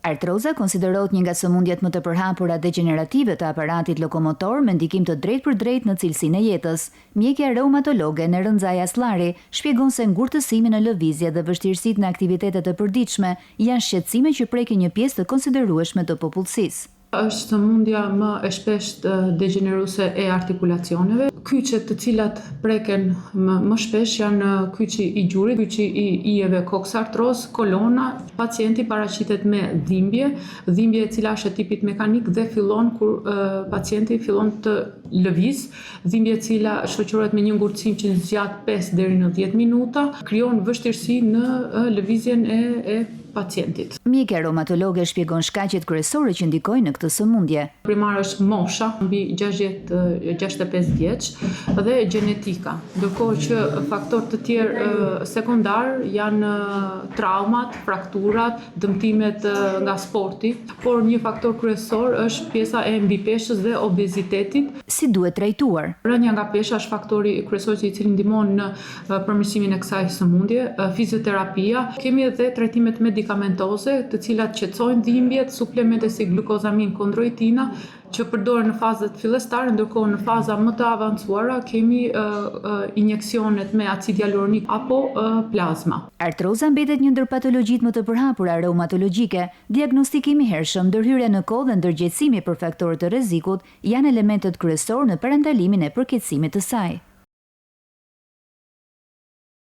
Artroza konsiderohet një nga sëmundjet më të përhapura degenerative të aparatit lokomotor me ndikim të drejtpërdrejtë në cilësinë e jetës. Mjekja reumatologe Nerënxaja Slari shpjegon se ngurtësimi në lëvizje dhe vështirësitë në aktivitetet e përditshme janë shqetësime që prekin një pjesë të konsiderueshme të popullsisë. Është sëmundja më e shpeshtë degeneruese e artikulacioneve. Kyçet të cilat preken më shpesh janë kyçi i gjurit, kyçi i ijeve koksartroz, kolona. Pacienti paraqitet me dhimbje e cila është e tipit mekanik dhe fillon kur pacienti fillon të lëviz, dhimbje e cila shoqërohet me një ngurtësim që zgjat 5 deri në 10 minuta, krijon vështirësi në lëvizjen e pacientit. Mjekja reumatologe shpjegon shkaqet kryesore që ndikojnë në këtë sëmundje. Primar është mosha, mbi 65 vjeç, dhe gjenetika, ndërkohë që faktorë të tjerë sekondar janë traumat, frakturat, dëmtimet nga sporti, por një faktor kryesor është pjesa e mbipeshës dhe obezitetit. Si duhet trajtuar? Rënja nga pesha është faktori kryesor i cili ndihmon në përmirësimin e kësaj sëmundje, fizioterapia, kemi edhe trajtimet medikamentoze, të cilat qetësojnë dhimbjet, suplemente si glukozamin kondroitina, që përdoren në fazat fillestare, ndërkohë në faza më të avancuara kemi injeksionet me acid hyaluronik apo plazma. Artroza mbetet një ndër patologjitë më të përhapura reumatologjike. Diagnostikimi i hershëm, ndërhyrja në kohë dhe ndërgjegjësimi për faktorët të rrezikut janë elementët kryesorë në parandalimin e përkeqësimit të saj.